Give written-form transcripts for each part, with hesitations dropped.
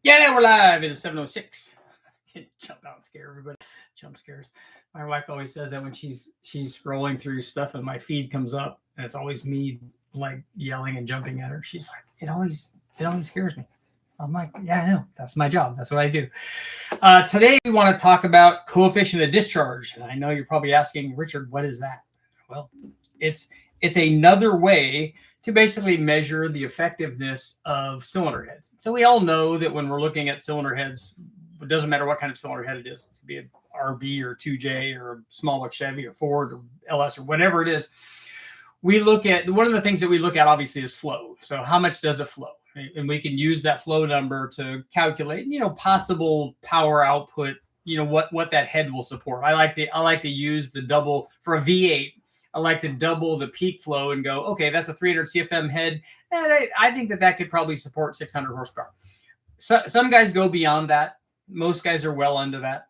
Yeah, we're live. It is 7:06. Didn't jump out and scare everybody. Jump scares. My wife always says that when she's scrolling through stuff and my feed comes up and it's always me like yelling and jumping at her. She's like, it always scares me. I'm like, yeah, I know. That's my job. That's what I do. Today we want to talk about coefficient of discharge. And I know you're probably asking, Richard, what is that? Well, it's another way to basically measure the effectiveness of cylinder heads. So we all know that when we're looking at cylinder heads, it doesn't matter what kind of cylinder head it is. It could be an RB or 2J or a small like Chevy or Ford or LS or whatever it is. We look at, one of the things that we look at obviously is flow. So how much does it flow? And we can use that flow number to calculate, possible power output, what that head will support. I like to use the double for a V8. I like to double the peak flow and go, okay, that's a 300 CFM head. And I think that could probably support 600 horsepower. So, some guys go beyond that. Most guys are well under that.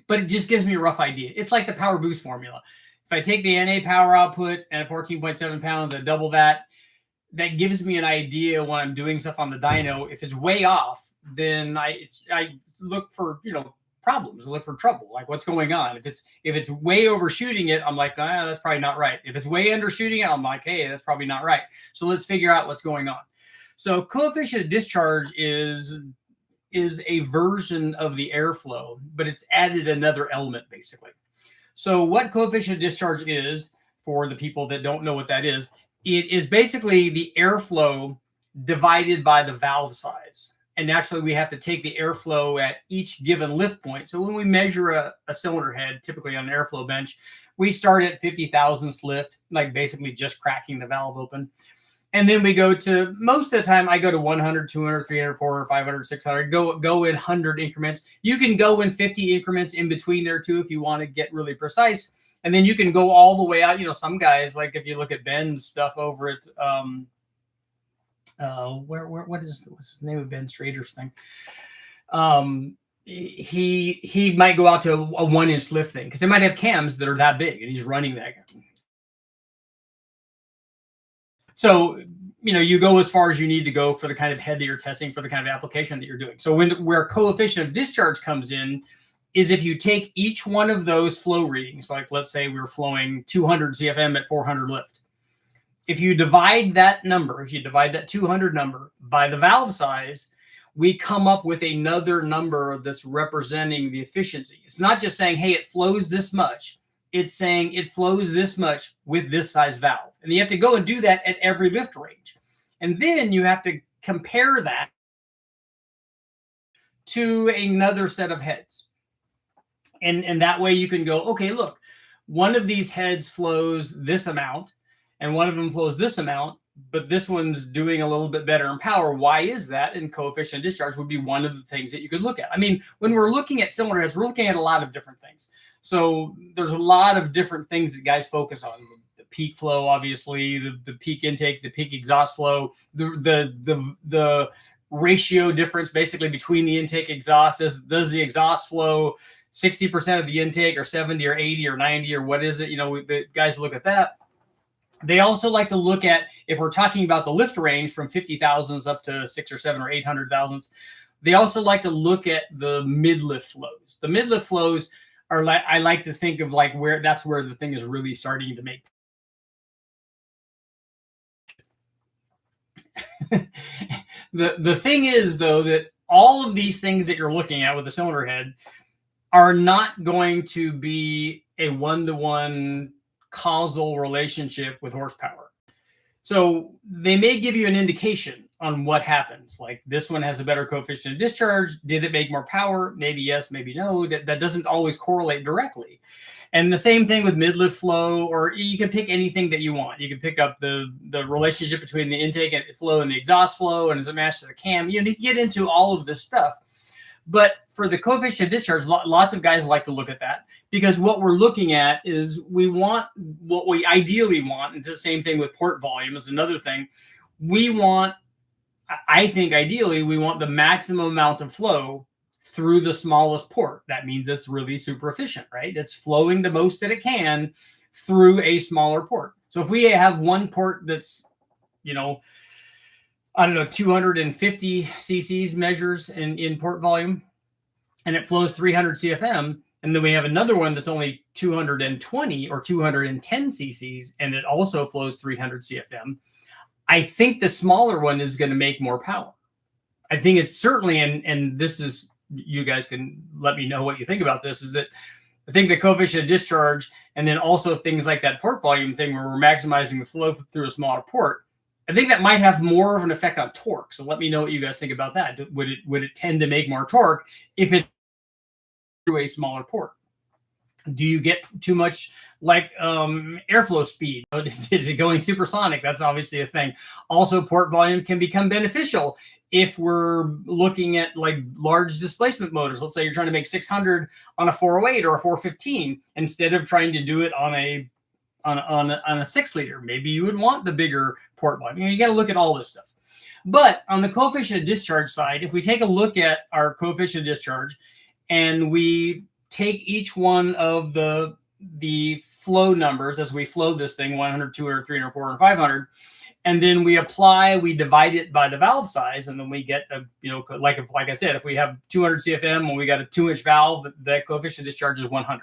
But it just gives me a rough idea. It's like the power boost formula. If I take the NA power output and 14.7 pounds and double that, that gives me an idea when I'm doing stuff on the dyno. If it's way off, then I look for, problems. I look for trouble, like what's going on. If it's way overshooting it, I'm like, that's probably not right. If it's way undershooting it, I'm like, hey, that's probably not right. So let's figure out what's going on. So coefficient of discharge is a version of the airflow, but it's added another element basically. So what coefficient of discharge is, for the people that don't know what that is, it is basically the airflow divided by the valve size. And naturally, we have to take the airflow at each given lift point. So when we measure a cylinder head, typically on an airflow bench, we start at 50 thousandths lift, like basically just cracking the valve open. And then we go to, most of the time, I go to 100, 200, 300, 400, 500, 600, go in 100 increments. You can go in 50 increments in between there too if you want to get really precise. And then you can go all the way out. Some guys, like if you look at Ben's stuff over at, what's his name of Ben Strader's thing? He might go out to a 1-inch lift thing because they might have cams that are that big and he's running that. So, you go as far as you need to go for the kind of head that you're testing, for the kind of application that you're doing. So where coefficient of discharge comes in is if you take each one of those flow readings, like let's say we're flowing 200 CFM at 400 lift. If you divide that number, if you divide that 200 number by the valve size, we come up with another number that's representing the efficiency. It's not just saying, hey, it flows this much. It's saying it flows this much with this size valve. And you have to go and do that at every lift range. And then you have to compare that to another set of heads. And that way you can go, okay, look, one of these heads flows this amount, and one of them flows this amount, but this one's doing a little bit better in power. Why is that? And coefficient of discharge would be one of the things that you could look at. I mean, when we're looking at cylinder heads, we're looking at a lot of different things. So there's a lot of different things that guys focus on. The peak flow, obviously, the peak intake, the peak exhaust flow, the ratio difference basically between the intake exhaust. Does the exhaust flow 60% of the intake or 70 or 80 or 90 or what is it? The guys look at that. They also like to look at, if we're talking about the lift range from 50 thousandths up to 600 or 700 or 800 thousandths, they also like to look at the mid-lift flows. The mid-lift flows are like, I like to think of like where the thing is really starting to make. The thing is, though, that all of these things that you're looking at with the cylinder head are not going to be a one-to-one causal relationship with horsepower. So they may give you an indication on what happens. Like this one has a better coefficient of discharge. Did it make more power? Maybe yes, maybe no. That doesn't always correlate directly. And the same thing with mid-lift flow, or you can pick anything that you want. You can pick up the relationship between the intake and flow and the exhaust flow, and does it match to the cam? You can get into all of this stuff. But for the coefficient of discharge, lots of guys like to look at that because what we're looking at is what we ideally want. And it's the same thing with port volume is another thing. I think ideally we want the maximum amount of flow through the smallest port. That means it's really super efficient, right? It's flowing the most that it can through a smaller port. So if we have one port that's, I don't know, 250 cc's measures in port volume, and it flows 300 CFM. And then we have another one that's only 220 or 210 cc's, and it also flows 300 CFM. I think the smaller one is going to make more power. I think it's certainly, and this is, you guys can let me know what you think about this, is that I think the coefficient of discharge, and then also things like that port volume thing where we're maximizing the flow through a smaller port, I think that might have more of an effect on torque. So let me know what you guys think about that. Would it tend to make more torque if it through a smaller port? Do you get too much like airflow speed? Is it going supersonic? That's obviously a thing. Also, port volume can become beneficial if we're looking at like large displacement motors. Let's say you're trying to make 600 on a 408 or a 415 instead of trying to do it on a 6 liter. Maybe you would want the bigger port volume. You got to look at all this stuff. But on the coefficient of discharge side, if we take a look at our coefficient of discharge and we take each one of the flow numbers as we flow this thing, 100, 200, 300, 400, 500, and then we divide it by the valve size, and then we get a, like I said, if we have 200 CFM and we got a 2-inch valve, the coefficient of discharge is 100.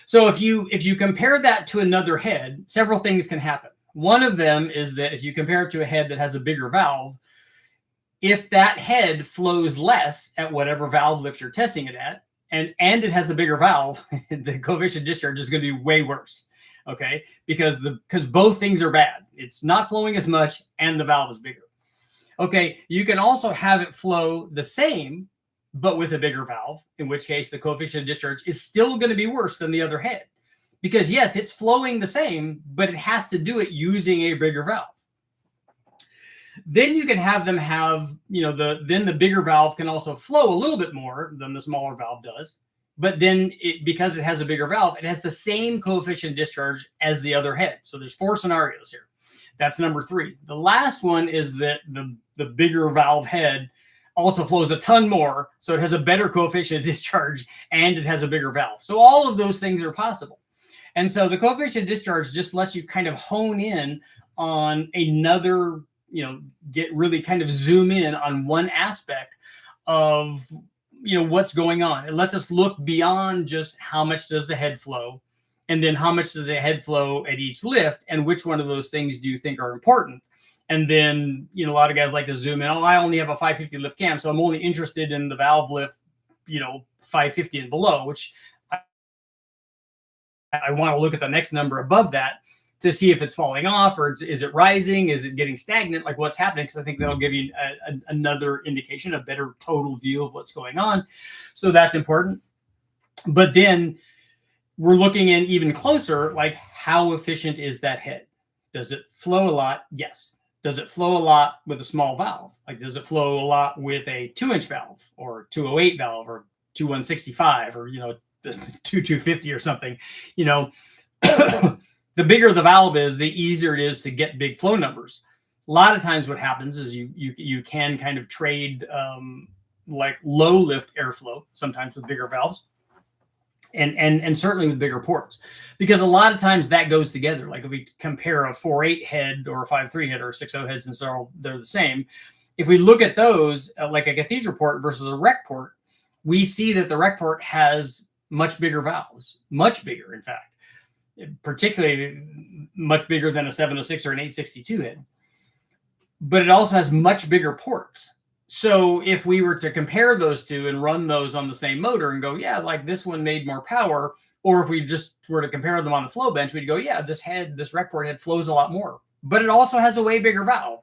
So if you compare that to another head, several things can happen. One of them is that if you compare it to a head that has a bigger valve, if that head flows less at whatever valve lift you're testing it at, and it has a bigger valve, the coefficient of discharge is going to be way worse. Okay, because both things are bad. It's not flowing as much, and the valve is bigger. Okay, you can also have it flow the same, but with a bigger valve, in which case the coefficient of discharge is still going to be worse than the other head. Because yes, it's flowing the same, but it has to do it using a bigger valve. Then you can have them have, then the bigger valve can also flow a little bit more than the smaller valve does. But then because it has a bigger valve, it has the same coefficient of discharge as the other head. So there's 4 scenarios here. That's number 3. The last one is that the bigger valve head also flows a ton more. So it has a better coefficient of discharge and it has a bigger valve. So all of those things are possible. And so the coefficient of discharge just lets you kind of hone in on another, get really kind of zoom in on one aspect of, what's going on. It lets us look beyond just how much does the head flow, and then how much does the head flow at each lift, and which one of those things do you think are important. And then, a lot of guys like to zoom in. Oh, I only have a 550 lift cam, so I'm only interested in the valve lift, 550 and below, which I want to look at the next number above that to see if it's falling off, or is it rising? Is it getting stagnant? Like what's happening? Because I think that'll give you another indication, a better total view of what's going on. So that's important. But then we're looking in even closer, like how efficient is that head? Does it flow a lot? Yes. Does it flow a lot with a small valve? Like, does it flow a lot with a 2-inch valve or 208 valve or 2165 or, 2250 or something? The bigger the valve is, the easier it is to get big flow numbers. A lot of times what happens is you can kind of trade like low lift airflow sometimes with bigger valves and certainly with bigger ports, because a lot of times that goes together. Like if we compare a 4.8 head or a 5.3 head or a 6.0 head, since they're the same, if we look at those like a cathedral port versus a rec port, we see that the rec port has much bigger valves, much bigger, in fact, particularly much bigger than a 706 or an 862 head. But it also has much bigger ports. So if we were to compare those two and run those on the same motor and go, yeah, like this one made more power, or if we just were to compare them on the flow bench, we'd go, yeah, this rec port head flows a lot more, but it also has a way bigger valve.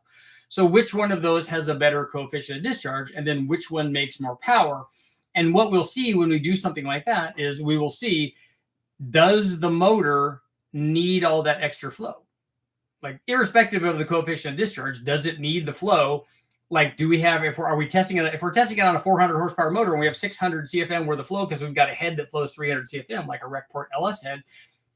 So which one of those has a better coefficient of discharge, and then which one makes more power? And what we'll see when we do something like that is we will see, does the motor need all that extra flow? Like irrespective of the coefficient of discharge, does it need the flow? Like, do we have, if we're testing it on a 400 horsepower motor and we have 600 CFM worth of flow because we've got a head that flows 300 CFM, like a rec port LS head,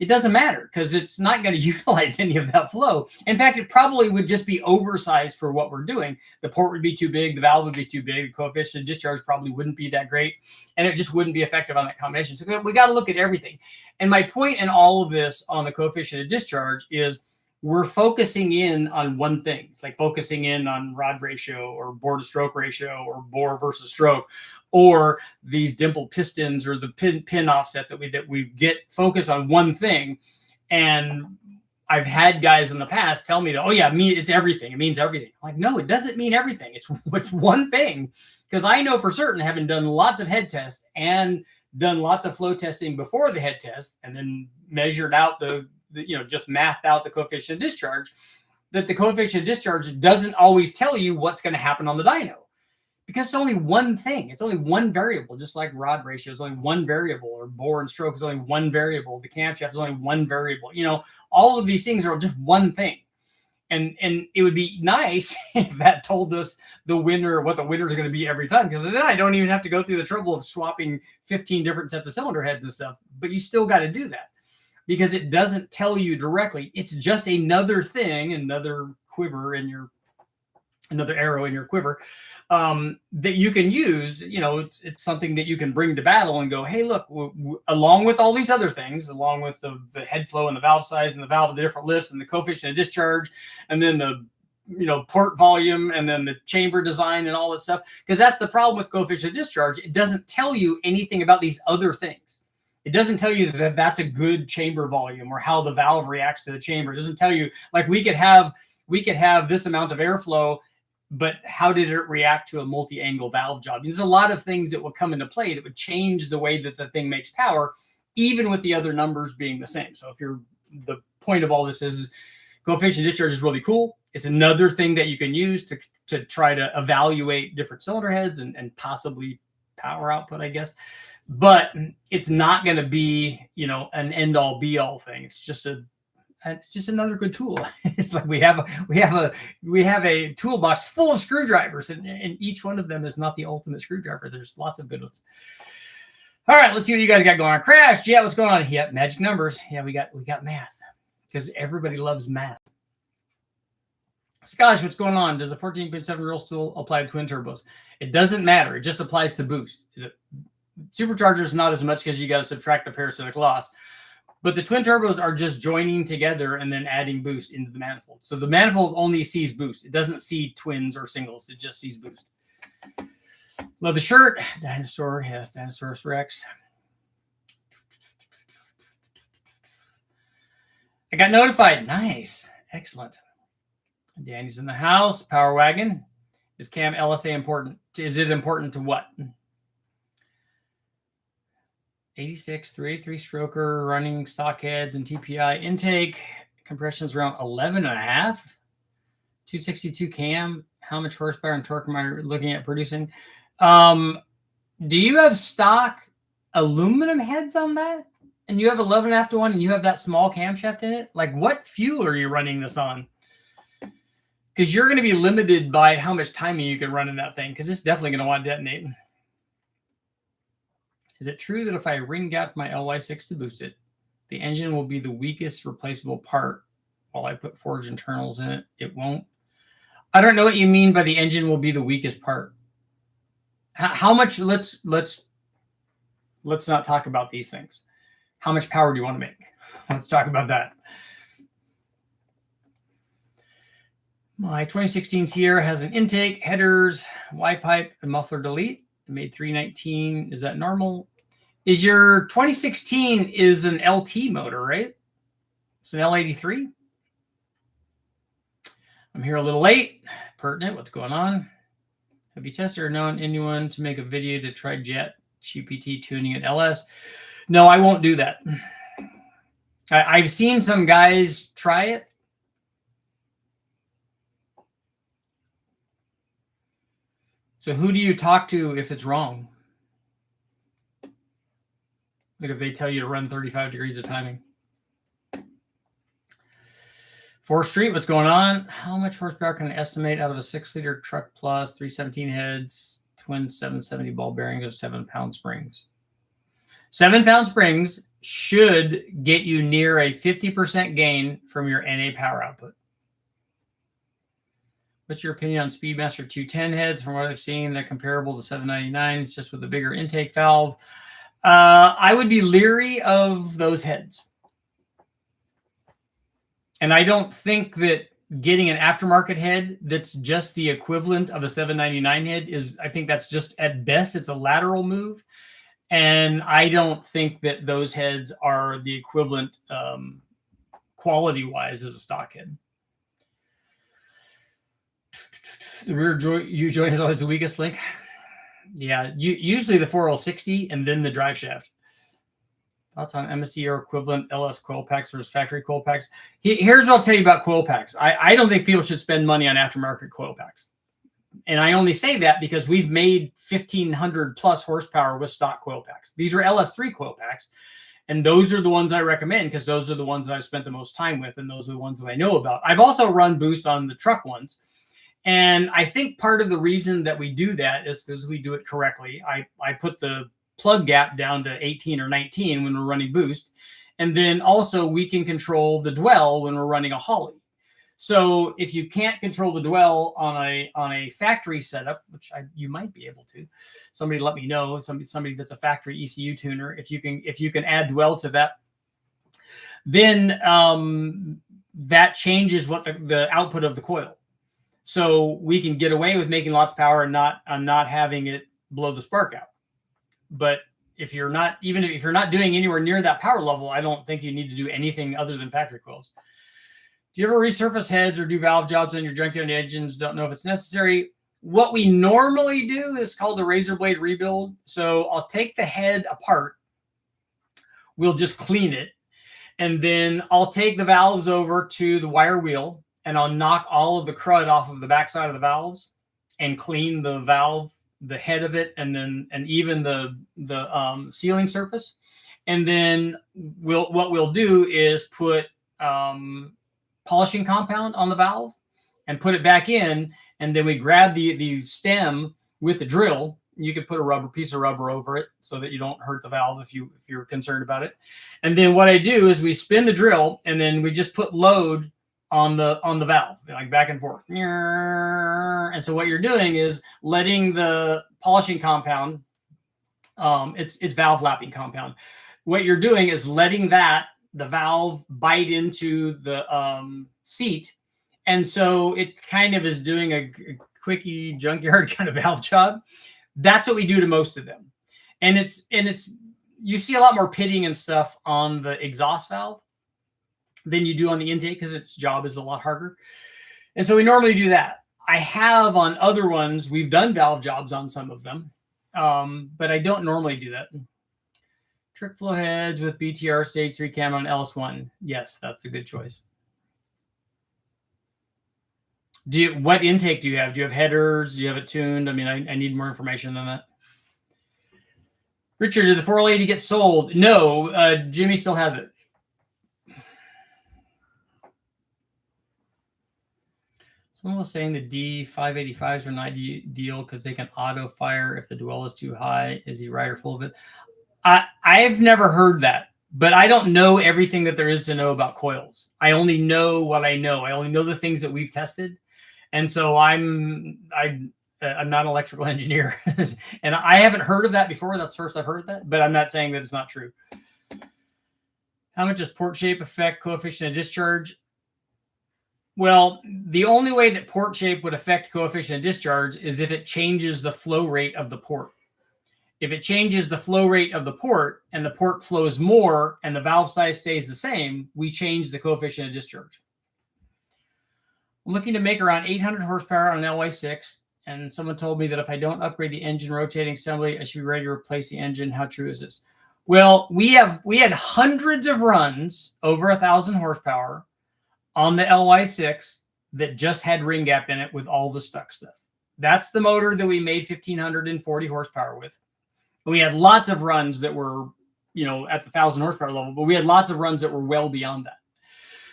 it doesn't matter because it's not going to utilize any of that flow. In fact, it probably would just be oversized for what we're doing. The port would be too big, the valve would be too big, the coefficient of discharge probably wouldn't be that great, and it just wouldn't be effective on that combination. So we got to look at everything. And my point in all of this on the coefficient of discharge is we're focusing in on one thing. It's like focusing in on rod ratio or bore to stroke ratio or bore versus stroke, or these dimple pistons or the pin offset that we get focused on one thing. And I've had guys in the past tell me that, oh yeah, it's everything. It means everything. I'm like, no, it doesn't mean everything. It's one thing. Because I know for certain, having done lots of head tests and done lots of flow testing before the head test, and then measured out just mathed out the coefficient of discharge, that the coefficient of discharge doesn't always tell you what's going to happen on the dyno, because it's only one thing. It's only one variable, just like rod ratio is only one variable, or bore and stroke is only one variable. The camshaft is only one variable. All of these things are just one thing. And it would be nice if that told us what the winner is going to be every time, because then I don't even have to go through the trouble of swapping 15 different sets of cylinder heads and stuff. But you still got to do that, because it doesn't tell you directly. It's just another thing, another arrow in your quiver that you can use. It's something that you can bring to battle and go, hey, look, along with all these other things, along with the head flow and the valve size and the different lifts and the coefficient of discharge, and then the port volume, and then the chamber design and all that stuff. Because that's the problem with coefficient of discharge. It doesn't tell you anything about these other things. It doesn't tell you that that's a good chamber volume, or how the valve reacts to the chamber. It doesn't tell you, like, we could have this amount of airflow, but how did it react to a multi-angle valve job? There's a lot of things that will come into play that would change the way that the thing makes power, even with the other numbers being the same. So the point of all this is coefficient discharge is really cool. It's another thing that you can use to try to evaluate different cylinder heads and possibly power output, I guess. But it's not going to be, an end all be all thing. It's just another good tool. It's like we have a toolbox full of screwdrivers, and each one of them is not the ultimate screwdriver. There's lots of good ones. All right, let's see what you guys got going on. Crash, yeah, what's going on? Yep, magic numbers. Yeah, we got math, because everybody loves math. Scottish, what's going on? Does a 14.7 roll tool apply to twin turbos? It doesn't matter. It just applies to boost. Superchargers not as much, because you got to subtract the parasitic loss. But the twin turbos are just joining together and then adding boost into the manifold. So the manifold only sees boost. It doesn't see twins or singles. It just sees boost. Love the shirt. Dinosaur. Yes, Dinosaurus Rex. I got notified. Nice. Excellent. Danny's in the house. Power wagon. Is cam LSA important? Is it important to what? 86, 383 stroker, running stock heads and TPI. Intake compressions around 11 and a half. 262 cam. How much horsepower and torque am I looking at producing? Do you have stock aluminum heads on that? And you have 11.5 to 1, and you have that small camshaft in it? Like, what fuel are you running this on? Because you're going to be limited by how much timing you can run in that thing, because it's definitely going to want to detonate. Is it true that if I ring gap my LY6 to boost it, the engine will be the weakest replaceable part while I put forged internals in it? It won't. I don't know what you mean by the engine will be the weakest part. How much? Let's not talk about these things. How much power do you want to make? Let's talk about that. My 2016 Sierra has an intake, headers, Y-pipe, and muffler delete. It made 319. Is that normal? Is your 2016 is an LT motor, right? It's an L83. I'm here a little late. Pertinent. What's going on? Have you tested or known anyone to make a video to try jet GPT tuning at LS? No, I won't do that. I've seen some guys try it. So who do you talk to if it's wrong? Like if they tell you to run 35 degrees of timing. 4th Street, what's going on? How much horsepower can I estimate out of a 6-liter truck plus 317 heads, twin 770 ball bearings, or 7-pound springs? 7-pound springs should get you near a 50% gain from your NA power output. What's your opinion on Speedmaster 210 heads? From what I've seen, they're comparable to 799. It's just with a bigger intake valve. I would be leery of those heads. And I don't think that getting an aftermarket head that's just the equivalent of a 799 head is, I think that's just at best, it's a lateral move. And I don't think that those heads are the equivalent quality-wise as a stock head. The rear U-joint is always the weakest link. Yeah, usually the 4L60 and then the drive shaft. Thoughts on MSD or equivalent LS coil packs versus factory coil packs? Here's what I'll tell you about coil packs. I don't think people should spend money on aftermarket coil packs. And I only say that because we've made 1,500 plus horsepower with stock coil packs. These are LS3 coil packs. And those are the ones I recommend because those are the ones that I've spent the most time with. And those are the ones that I know about. I've also run boost on the truck ones. And I think part of the reason that we do that is because we do it correctly. I put the plug gap down to 18 or 19 when we're running boost. And then also we can control the dwell when we're running a Holly. So if you can't control the dwell on a factory setup, which you might be able to, somebody let me know, somebody that's a factory ECU tuner, if you can add dwell to that, then that changes what the output of the coil. So we can get away with making lots of power and not having it blow the spark out. But if you're not doing anywhere near that power level, I don't think you need to do anything other than factory coils. Do you ever resurface heads or do valve jobs on your junkyard engines? Don't know if it's necessary. What we normally do is called a razor blade rebuild. So I'll take the head apart. We'll just clean it. And then I'll take the valves over to the wire wheel and I'll knock all of the crud off of the backside of the valves and clean the valve, the head of it, and even the sealing surface. And then what we'll do is put polishing compound on the valve and put it back in. And then we grab the stem with the drill. You could put a piece of rubber over it so that you don't hurt the valve if you're concerned about it. And then what I do is we spin the drill and then we just put load on the valve, like back and forth. And so what you're doing is letting the polishing compound, it's valve lapping compound. What you're doing is letting the valve bite into the seat. And so it kind of is doing a quickie junkyard kind of valve job. That's what we do to most of them. And you see a lot more pitting and stuff on the exhaust valve than you do on the intake because its job is a lot harder. And so we normally do that. I have on other ones, we've done valve jobs on some of them, but I don't normally do that. Trick flow heads with BTR stage 3 cam on LS1. Yes, that's a good choice. What intake do you have? Do you have headers? Do you have it tuned? I mean, I need more information than that. Richard, did the 4L80 get sold? No, Jimmy still has it. Someone was saying the D585s are not ideal because they can auto fire if the dwell is too high. Is he right or full of it? I've never heard that, but I don't know everything that there is to know about coils. I only know what I know. I only know the things that we've tested. And so I'm not an electrical engineer and I haven't heard of that before. That's the first I've heard of that, but I'm not saying that it's not true. How much does port shape affect coefficient of discharge? Well, the only way that port shape would affect coefficient of discharge is if it changes the flow rate of the port. If it changes the flow rate of the port and the port flows more and the valve size stays the same, we change the coefficient of discharge. I'm looking to make around 800 horsepower on an LY6, and someone told me that if I don't upgrade the engine rotating assembly, I should be ready to replace the engine. How true is this? Well, we had hundreds of runs over 1,000 horsepower on the LY6 that just had ring gap in it with all the stuck stuff. That's the motor that we made 1,540 horsepower with. We had lots of runs that were, at the 1,000 horsepower level, but we had lots of runs that were well beyond that.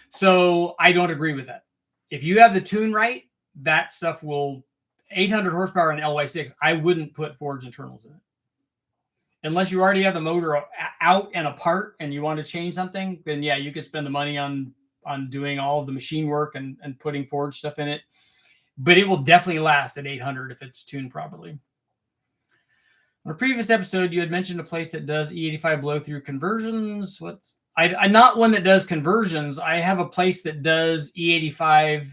So I don't agree with that. If you have the tune right, that stuff will 800 horsepower in LY6. I wouldn't put forged internals in it. Unless you already have the motor out and apart and you want to change something, then yeah, you could spend the money on doing all of the machine work and putting forged stuff in it. But it will definitely last at 800 if it's tuned properly. On a previous episode, you had mentioned a place that does E85 blow-through conversions. I'm not one that does conversions. I have a place that does E85,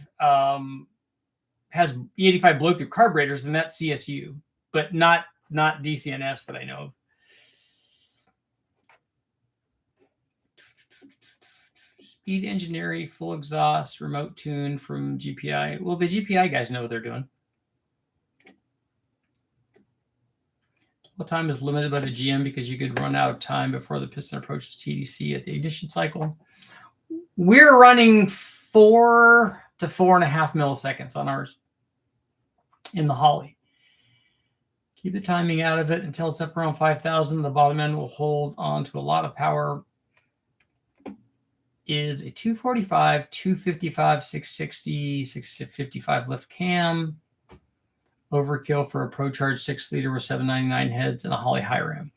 has E85 blow through carburetors, and that's CSU, but not DCNS that I know of. Speed engineering, full exhaust, remote tune from GPI. Well, the GPI guys know what they're doing. Well, time is limited by the GM because you could run out of time before the piston approaches TDC at the ignition cycle. We're running 4 to 4.5 milliseconds on ours in the Holly. Keep the timing out of it until it's up around 5,000. The bottom end will hold on to a lot of power. Is a 245, 255, 660, 655 lift cam. Overkill for a ProCharge 6-liter with 799 heads and a Holly high ram.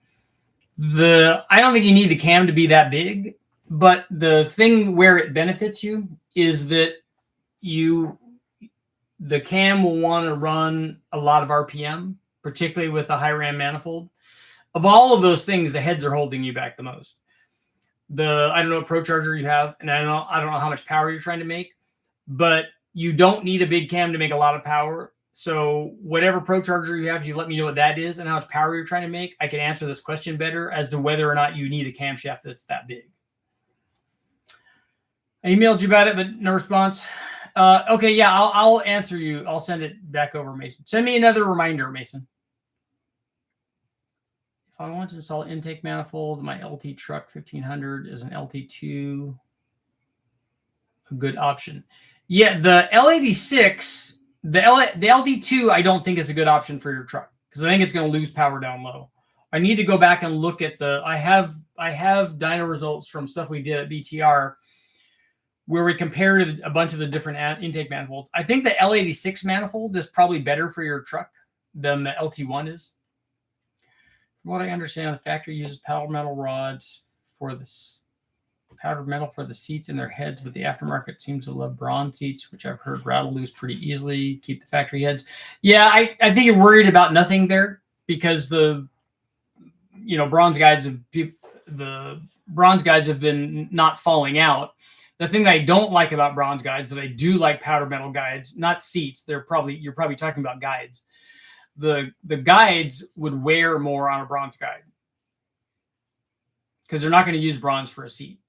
I don't think you need the cam to be that big, but the thing where it benefits you is that the cam will want to run a lot of RPM, particularly with a high ram manifold. Of all of those things, the heads are holding you back the most. I don't know what ProCharger you have, and I don't know how much power you're trying to make, but you don't need a big cam to make a lot of power. So whatever ProCharger you have, if you let me know what that is and how much power you're trying to make, I can answer this question better as to whether or not you need a camshaft that's that big. I emailed you about it, but no response. Okay, yeah, I'll answer you. I'll send it back over, Mason. Send me another reminder, Mason. If I want to install intake manifold, my LT truck 1500 is an LT2 a good option. Yeah, the L86, the LT2 I don't think is a good option for your truck because I think it's going to lose power down low. I need to go back and look at I have dyno results from stuff we did at BTR where we compared a bunch of the different intake manifolds. I think the L86 manifold is probably better for your truck than the LT1 is. From what I understand, the factory uses powder metal rods for this powdered metal for the seats in their heads, but the aftermarket seems to love bronze seats, which I've heard rattle loose pretty easily. Keep the factory heads. Yeah, I think you're worried about nothing there because the bronze guides have been not falling out. The thing that I don't like about bronze guides that I do like powder metal guides, not seats. You're probably talking about guides. The guides would wear more on a bronze guide because they're not going to use bronze for a seat.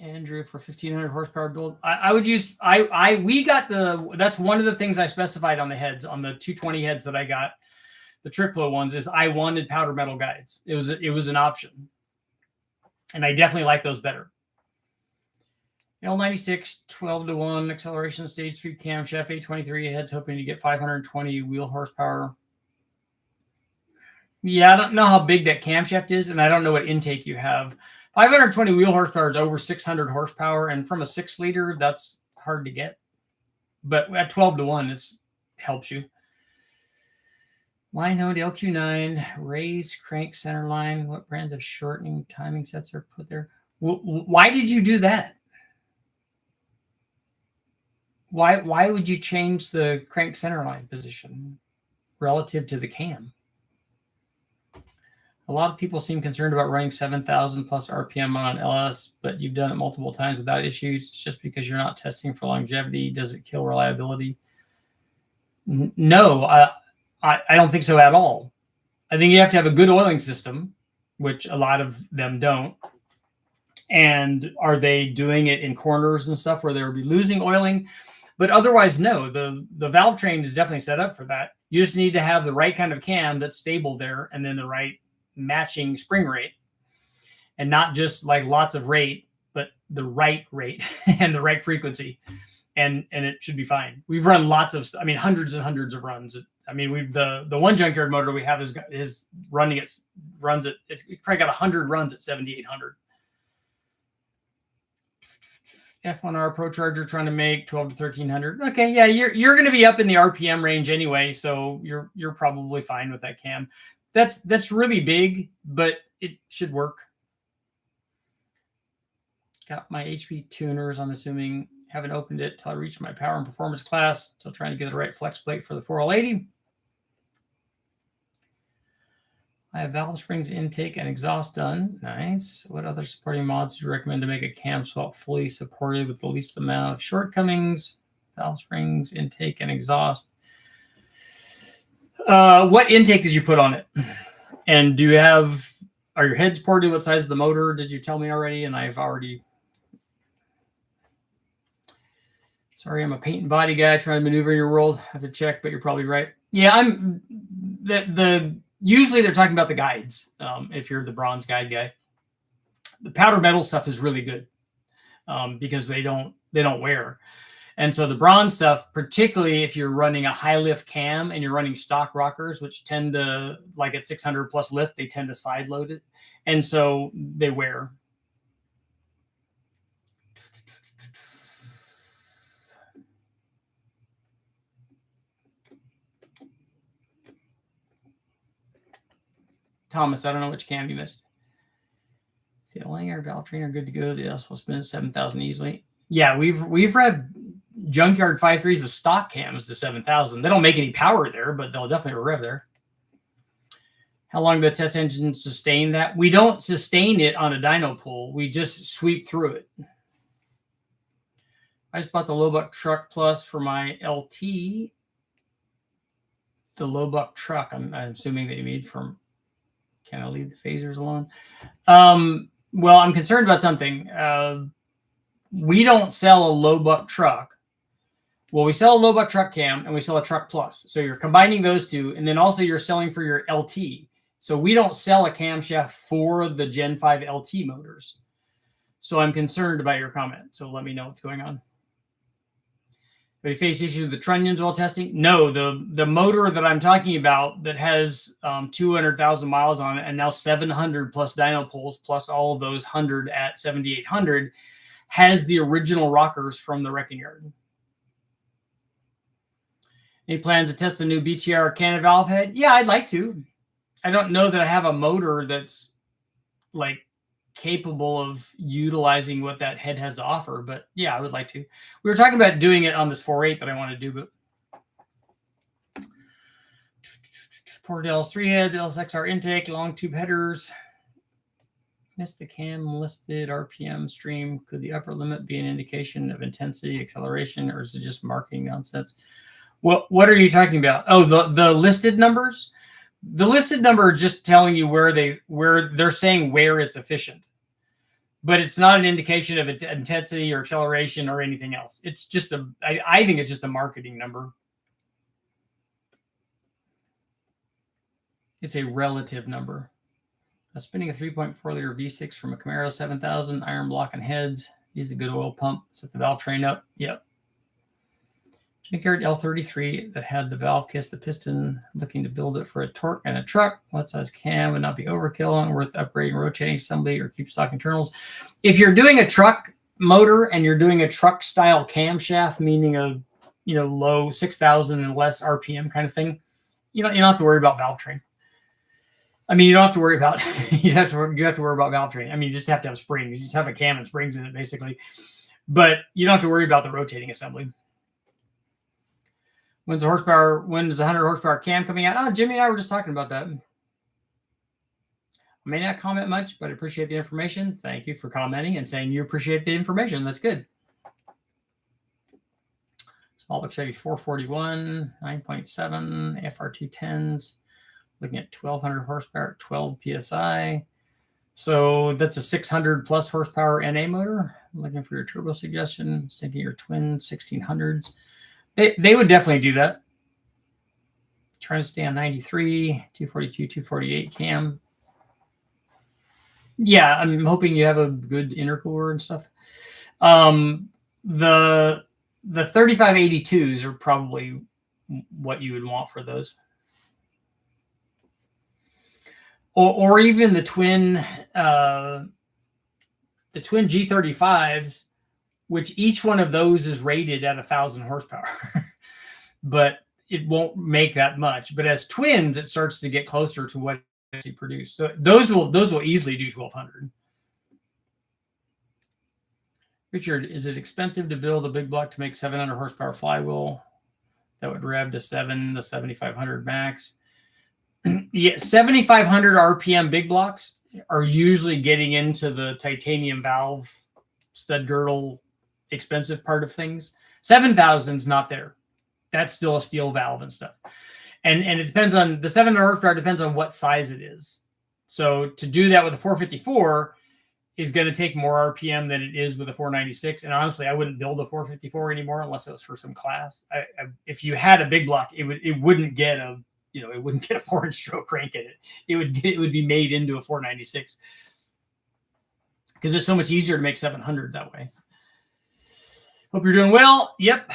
Andrew, for 1500 horsepower build, I would use that's one of the things I specified on the heads, on the 220 heads that I got, the trick flow ones, is I wanted powder metal guides. It was an option, and I definitely like those better. L96 12-to-1 acceleration stage 3 camshaft 823 heads, hoping to get 520 wheel horsepower. Yeah, I don't know how big that camshaft is, and I don't know what intake you have. 520 wheel horsepower is over 600 horsepower, and from a 6-liter, that's hard to get. But at 12-to-1, it helps you. Line node LQ9, raised crank center line. What brands of shortening timing sets are put there? Why did you do that? Why would you change the crank center line position relative to the cam? A lot of people seem concerned about running 7,000 plus RPM on an LS, but you've done it multiple times without issues. It's just because you're not testing for longevity. Does it kill reliability? No, I don't think so at all. I think you have to have a good oiling system, which a lot of them don't. And are they doing it in corners and stuff where they'll be losing oiling? But otherwise, no. The valve train is definitely set up for that. You just need to have the right kind of cam that's stable there, and then the right matching spring rate, and not just like lots of rate, but the right rate and the right frequency, and it should be fine. We've run hundreds and hundreds of runs. The one junkyard motor we have is running it's probably got 100 runs at 7,800. F1R ProCharger trying to make 12 to 1,300. Okay, yeah, you're going to be up in the RPM range anyway, so you're probably fine with that cam. That's really big, but it should work. Got my HP tuners, I'm assuming. Haven't opened it till I reach my power and performance class. Still trying to get the right flex plate for the 4L80. I have valve springs, intake, and exhaust done. Nice. What other supporting mods do you recommend to make a cam swap fully supported with the least amount of shortcomings? Valve springs, intake, and exhaust. What intake did you put on it? And do you have, are your heads ported? What size of the motor did you tell me already? And I've already, sorry, I'm a paint and body guy trying to maneuver your world. I have to check, but you're probably right. Yeah, I'm usually they're talking about the guides. If you're the bronze guide guy, the powder metal stuff is really good because they don't wear. And so the bronze stuff, particularly if you're running a high lift cam and you're running stock rockers, which tend to, like at 600 plus lift, they tend to side load it. And so they wear. Thomas, I don't know which cam you missed. The Langer valve train are good to go. They also spin at 7,000 easily. Yeah, we've revved junkyard 5.3s with stock cams to 7,000. They don't make any power there, but they'll definitely rev there. How long did the test engine sustain that? We don't sustain it on a dyno pull. We just sweep through it. I just bought the Lowbuck Truck Plus for my LT. The Lowbuck Truck, I'm assuming that you made from, can I leave the phasers alone? Well, I'm concerned about something. We don't sell a Lowbuck truck. Well, we sell a Lowbuck truck cam and we sell a Truck Plus. So you're combining those two, and then also you're selling for your LT. So we don't sell a camshaft for the Gen 5 LT motors. So I'm concerned about your comment. So let me know what's going on. Have you faced issues with the trunnions while testing? No, the motor that I'm talking about that has 200,000 miles on it and now 700 plus dyno pulls plus all of those 100 at 7,800 has the original rockers from the wrecking yard. Any plans to test the new BTR cannon valve head? Yeah, I'd like to. I don't know that I have a motor that's like capable of utilizing what that head has to offer, but yeah, I would like to. We were talking about doing it on this 4.8 that I want to do, but Port LS3 heads, LSXR intake, long tube headers. Missed the cam listed RPM stream. Could the upper limit be an indication of intensity, acceleration, or is it just marketing nonsense? What are you talking about? Oh, the listed numbers? The listed number is just telling you where they're saying where it's efficient, but it's not an indication of intensity or acceleration or anything else. It's just I think it's just a marketing number. It's a relative number. Spinning a 3.4 liter V6 from a Camaro 7000, iron block and heads. Use a good oil pump. Set the valve train up. Yep. Junkyard L33 that had the valve kiss, the piston, looking to build it for a torque and a truck. What size cam would not be overkill and worth upgrading rotating assembly or keep stock internals? If you're doing a truck motor and you're doing a truck style camshaft, meaning a low 6,000 and less RPM kind of thing, you don't have to worry about valve train. I mean, you don't have to worry about you have to worry about valve train. I mean, you just have to have springs. You just have a cam and springs in it, basically. But you don't have to worry about the rotating assembly. When's the 100 horsepower cam coming out? Oh, Jimmy and I were just talking about that. I may not comment much, but I appreciate the information. Thank you for commenting and saying you appreciate the information. That's good. Small but Chevy 441, 9.7, FR210s. Looking at 1,200 horsepower, 12 PSI. So that's a 600 plus horsepower NA motor. I'm looking for your turbo suggestion. Thinking your twin 1600s. They would definitely do that. Trying to stay on 93, 242, 248 cam. Yeah, I'm hoping you have a good intercooler and stuff. The 3582s are probably what you would want for those. Or even the twin G35s, which each one of those is rated at 1,000 horsepower, but it won't make that much. But as twins, it starts to get closer to what you produce. So those will easily do 1,200. Richard, is it expensive to build a big block to make 700 horsepower flywheel that would rev to 7,500 max? Yeah, 7,500 RPM big blocks are usually getting into the titanium valve, stud girdle, expensive part of things. 7,000 is not there. That's still a steel valve and stuff. And it depends on the 700 horsepower, depends on what size it is. So to do that with a 454 is going to take more RPM than it is with a 496. And honestly, I wouldn't build a 454 anymore unless it was for some class. If you had a big block, it wouldn't get a, you know, it wouldn't get a 4-inch stroke crank in it. It would be made into a 496 because it's so much easier to make 700 that way. Hope you're doing well. Yep,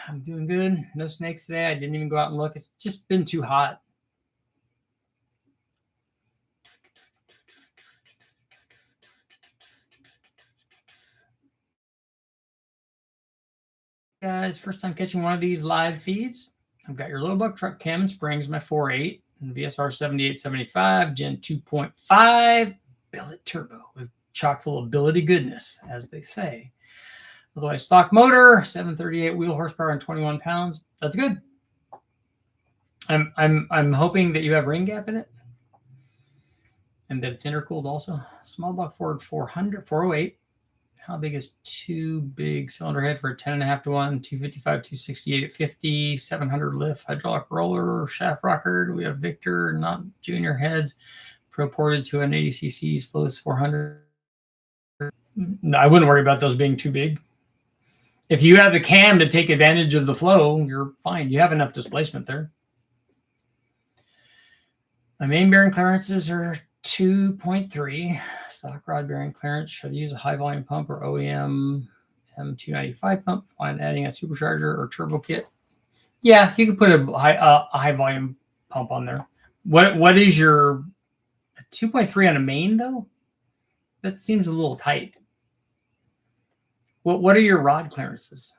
I'm doing good. No snakes today. I didn't even go out and look. It's just been too hot. Guys, first time catching one of these live feeds. I've got your low buck truck cam and springs, my 4.8 and VSR 7875 Gen 2.5 billet turbo with chock full of billety goodness, as they say. Otherwise, stock motor, 738 wheel horsepower and 21 pounds. That's good. I'm hoping that you have rain gap in it and that it's intercooled also. Small block Ford 408. How big is too big? Cylinder head for a 10.5 to 1, 255, 268 at 50, 700 lift, hydraulic roller, shaft rocker. We have Victor, not junior heads, proported to an 80 cc's, flows 400. No, I wouldn't worry about those being too big. If you have the cam to take advantage of the flow, you're fine. You have enough displacement there. My main bearing clearances are 2.3. Stock rod bearing clearance. Should I use a high volume pump or OEM M295 pump when adding a supercharger or turbo kit? Yeah, you could put a high volume pump on there. What is your 2.3 on a main though? That seems a little tight. What are your rod clearances?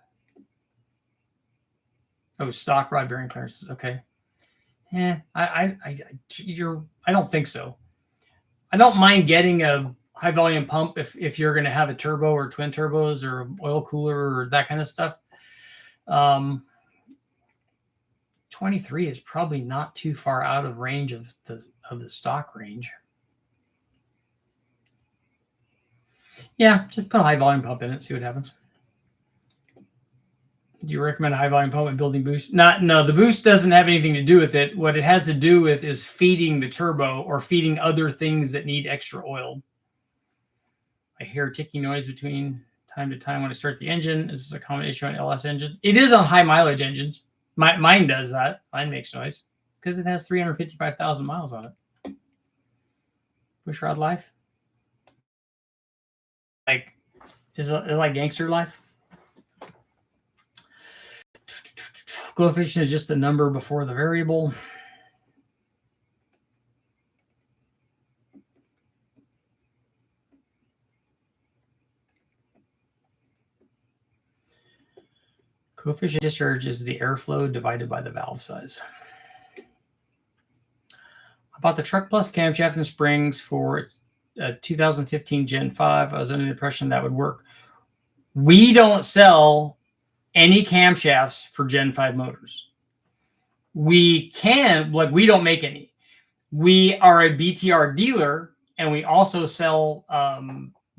Oh, stock rod bearing clearances. Okay. Yeah, I don't think so. I don't mind getting a high volume pump if you're going to have a turbo or twin turbos or oil cooler or that kind of stuff. 23 is probably not too far out of range of the stock range. Yeah, just put a high volume pump in it, see what happens. Do you recommend a high volume pump and building boost? No, the boost doesn't have anything to do with it. What it has to do with is feeding the turbo or feeding other things that need extra oil. I hear a ticking noise between time to time when I start the engine. This is a common issue on LS engines. It is on high mileage engines. Mine does that. Mine makes noise because it has 355,000 miles on it. Bushrod life. Like, is it like gangster life? Coefficient is just the number before the variable. Coefficient discharge is the airflow divided by the valve size. About the Truck Plus camshaft and springs for 2015 Gen 5, I was under the impression that would work. We don't sell any camshafts for Gen 5 motors. We can, like, we don't make any. We are a BTR dealer, and we also sell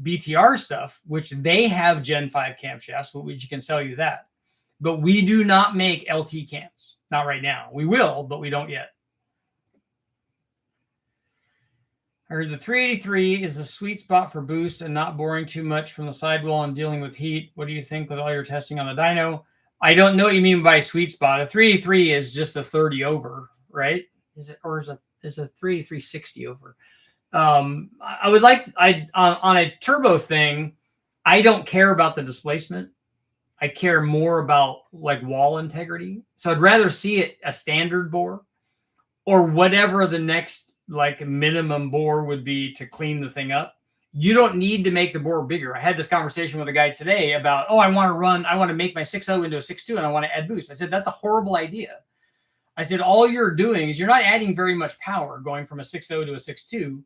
BTR stuff, which they have Gen 5 camshafts, which can sell you that. But we do not make LT cams. Not right now. We will, but we don't yet. I heard the 383 is a sweet spot for boost and not boring too much from the sidewall and dealing with heat. What do you think with all your testing on the dyno? I don't know what you mean by sweet spot. A 383 is just a 30 over, right? Is it, or is a 383 60 over? I would like on a turbo thing, I don't care about the displacement. I care more about like wall integrity. So I'd rather see it a standard bore or whatever the next like minimum bore would be to clean the thing up. You don't need to make the bore bigger. I had this conversation with a guy today about, oh, I want to make my 6.0 into a 6.2 and I want to add boost. I said, that's a horrible idea. I said, all you're doing is you're not adding very much power going from a 6.0 to a 6.2.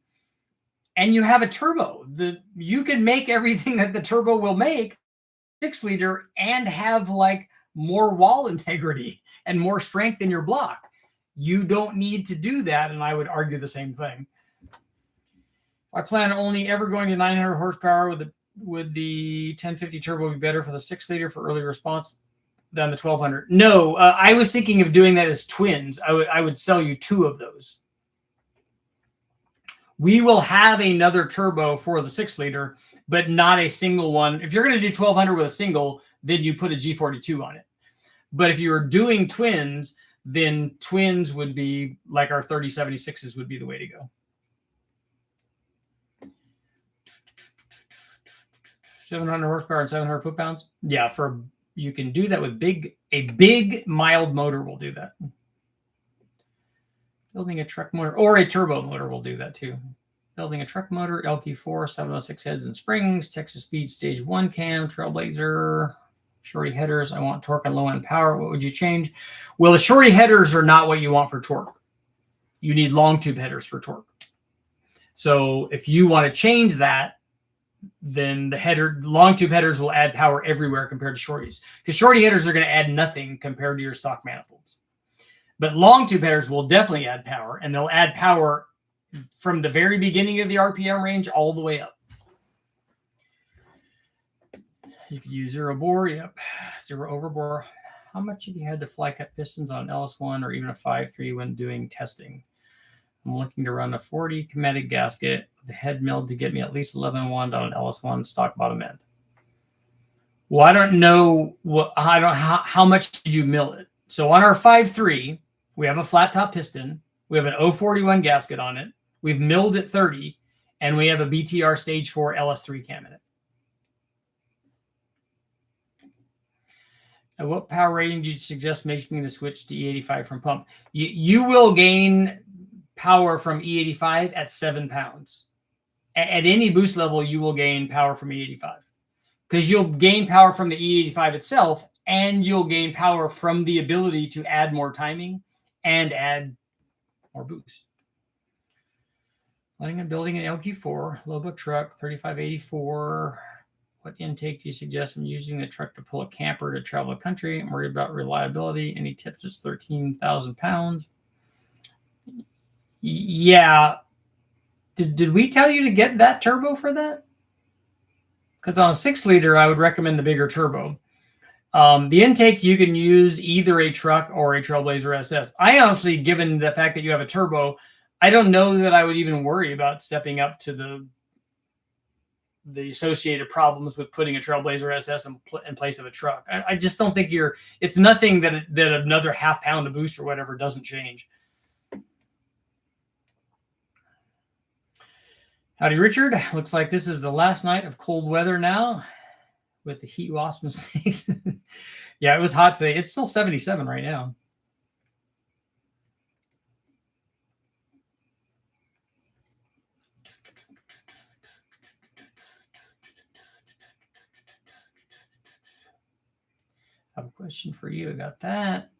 And you have a turbo. You can make everything that the turbo will make 6-liter and have like more wall integrity and more strength in your block. You don't need to do that, and I would argue the same thing. I plan on only ever going to 900 horsepower with the 1050 turbo be better for the 6-liter for early response than the 1200. No, I was thinking of doing that as twins. I would sell you 2 of those. We will have another turbo for the 6-liter, but not a single one. If you're going to do 1200 with a single, then you put a G42 on it. But if you were doing twins, then twins would be like our 3076s would be the way to go. 700 horsepower and 700 foot-pounds. Yeah, you can do that with a big mild motor will do that. Building a truck motor or a turbo motor will do that too. Building a truck motor, LQ4, 706 heads and springs, Texas Speed Stage 1 cam, Trailblazer, shorty headers. I want torque and low-end power. What would you change? Well, the shorty headers are not what you want for torque. You need long tube headers for torque. So if you want to change that, then the long tube headers will add power everywhere compared to shorties. Because shorty headers are going to add nothing compared to your stock manifolds. But long tube headers will definitely add power, and they'll add power from the very beginning of the RPM range all the way up. You could use zero bore. Yep. Zero overbore. How much have you had to fly cut pistons on LS1 or even a 5.3 when doing testing? I'm looking to run a 40 chromatic gasket with the head milled to get me at least 11.1 on an LS1 stock bottom end. Well, I don't know how much did you mill it? So on our 5.3, we have a flat top piston. We have an 041 gasket on it. We've milled at 30, and we have a BTR stage 4 LS3 cam in it. At what power rating do you suggest making the switch to E85 from pump? You will gain power from E85 at 7 pounds. At any boost level, you will gain power from E85 because you'll gain power from the E85 itself, and you'll gain power from the ability to add more timing and add more boost. Planning on building an LQ4, low book truck, 3584. What intake do you suggest? I'm using the truck to pull a camper to travel the country. I'm worried about reliability. Any tips? It's 13,000 pounds. Yeah. Did we tell you to get that turbo for that? Because on a 6-liter, I would recommend the bigger turbo. The intake, you can use either a truck or a Trailblazer SS. I honestly, given the fact that you have a turbo, I don't know that I would even worry about stepping up to the associated problems with putting a Trailblazer SS in place of a truck. I just don't think it's nothing that another half pound of boost or whatever doesn't change. Howdy, Richard. Looks like this is the last night of cold weather now with the heat wasp mistakes. Yeah, it was hot today. It's still 77 right now. I have a question for you. I got that.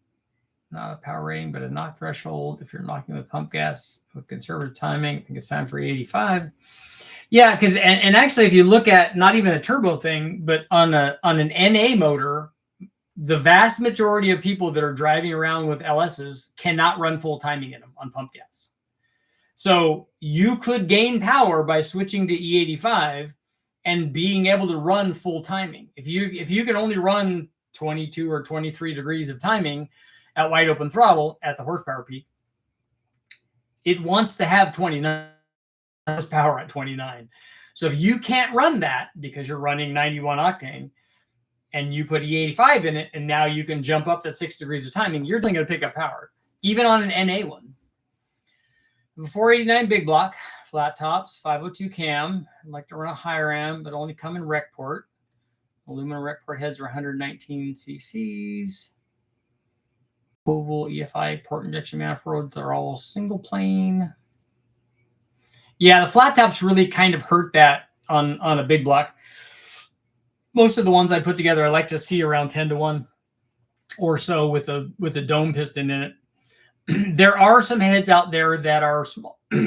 Not a power rating, but a knock threshold. If you're knocking with pump gas with conservative timing, I think it's time for 85. Yeah, because and actually, if you look at not even a turbo thing, but on an NA motor, the vast majority of people that are driving around with LSs cannot run full timing in them on pump gas. So you could gain power by switching to E85 and being able to run full timing. If you can only run 22 or 23 degrees of timing at wide open throttle at the horsepower peak, it wants to have 29 horsepower at 29. So if you can't run that because you're running 91 octane and you put E85 in it, and now you can jump up that 6 degrees of timing, you're going to pick up power, even on an NA one. The 489 big block, flat tops, 502 cam. I'd like to run a high ram, but only come in rec port. Aluminum rec port heads are 119 cc's. Oval EFI port injection manifolds are all single plane. Yeah, the flat tops really kind of hurt that on a big block. Most of the ones I put together, I like to see around 10-1 or so with a dome piston in it. There are some heads out there that are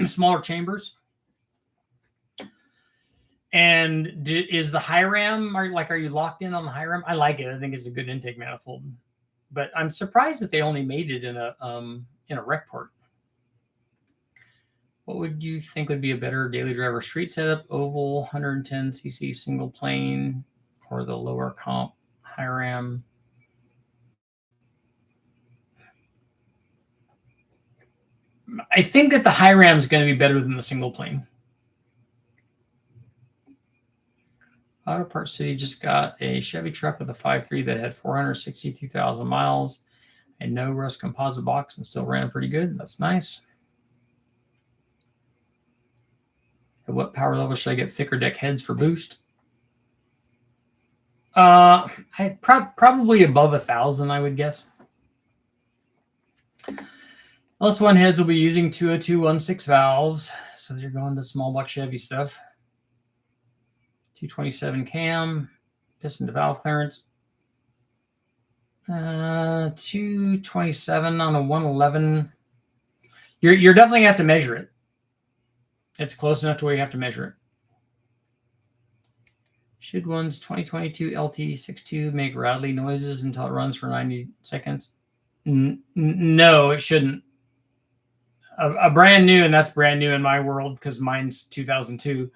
smaller chambers. And is the high ram, are you locked in on the high ram? I like it. I think it's a good intake manifold. But I'm surprised that they only made it in in a rec port. What would you think would be a better daily driver street setup? Oval, 110cc single plane, or the lower comp high ram? I think that the high ram is going to be better than the single plane. Auto Parts City just got a Chevy truck with a 5.3 that had 462,000 miles and no rust composite box and still ran pretty good. That's nice. At what power level should I get thicker deck heads for boost? Probably above 1,000, I would guess. LS1 heads will be using 202.16 valves, so they're going to small block Chevy stuff. 227 cam, piston to valve clearance. 227 on a 111. You're definitely gonna have to measure it. It's close enough to where you have to measure it. Should one's 2022 LT62 make rattly noises until it runs for 90 seconds? No, it shouldn't. A brand new, and that's brand new in my world because mine's 2002,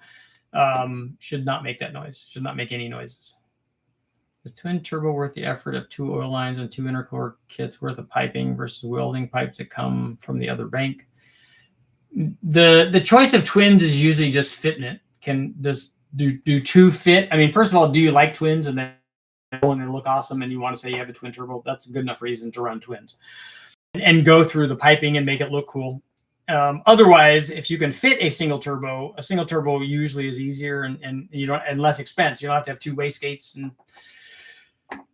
should not make that noise. Should not make any noises. Is twin turbo worth the effort of 2 oil lines and 2 intercooler kits worth of piping versus welding pipes that come from the other bank? The choice of twins is usually just fitting it. Do 2 fit? I mean, first of all, do you like twins and then when they look awesome and you want to say you have a twin turbo? That's a good enough reason to run twins and go through the piping and make it look cool. Otherwise, if you can fit a single turbo usually is easier and you don't, and less expense. You don't have to have 2 wastegates and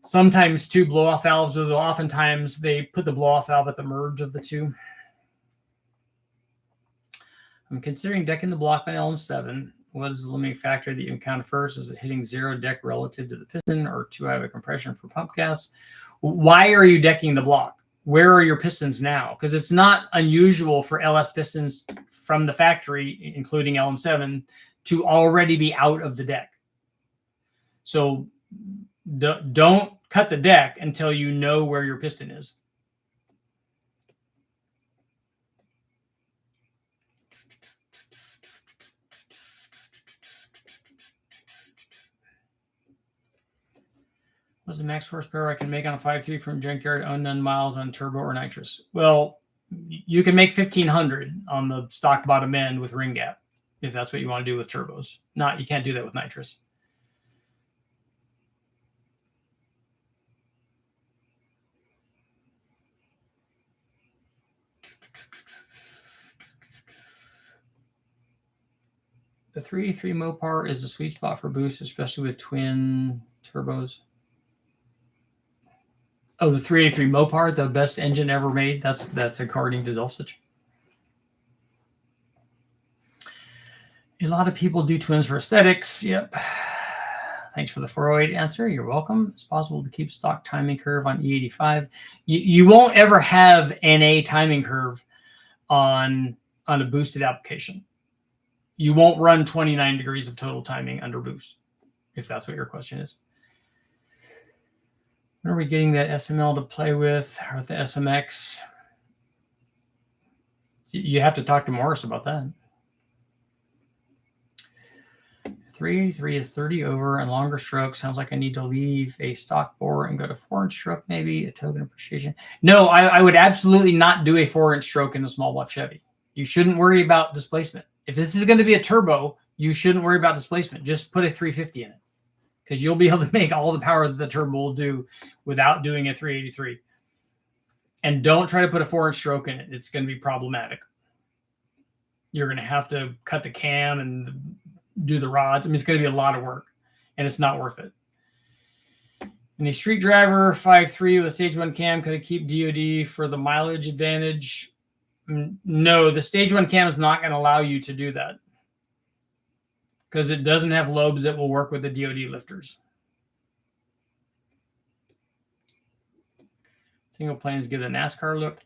sometimes 2 blow-off valves, although oftentimes they put the blow-off valve at the merge of the 2. I'm considering decking the block on LM7. What is the limiting factor that you encounter first? Is it hitting 0 deck relative to the piston or too high of a compression for pump gas? Why are you decking the block? Where are your pistons now? Because it's not unusual for LS pistons from the factory, including LM7, to already be out of the deck. So don't cut the deck until you know where your piston is. What's the max horsepower I can make on a 5.3 from junkyard unknown miles on turbo or nitrous? Well, you can make 1,500 on the stock bottom end with ring gap if that's what you want to do with turbos. You can't do that with nitrous. The 383 Mopar is a sweet spot for boost, especially with twin turbos. Oh, the 383 Mopar, the best engine ever made. That's according to Dulcich. A lot of people do twins for aesthetics. Yep. Thanks for the 408 answer. You're welcome. It's possible to keep stock timing curve on E85. You won't ever have NA timing curve on a boosted application. You won't run 29 degrees of total timing under boost, if that's what your question is. When are we getting that SML to play with, or the SMX? You have to talk to Morris about that. 383 is 30 over and longer stroke. Sounds like I need to leave a stock bore and go to 4-inch stroke, maybe a token appreciation. No, I would absolutely not do a 4-inch stroke in a small block Chevy. You shouldn't worry about displacement. If this is going to be a turbo, you shouldn't worry about displacement. Just put a 350 in it, because you'll be able to make all the power that the turbo will do without doing a 383. And don't try to put a 4-inch stroke in it. It's going to be problematic. You're going to have to cut the cam and do the rods. I mean, it's going to be a lot of work, and it's not worth it. And a street driver 5.3 with a stage 1 cam, could it keep DOD for the mileage advantage? No, the stage 1 cam is not going to allow you to do that, because it doesn't have lobes that will work with the DOD lifters. Single planes give the NASCAR look.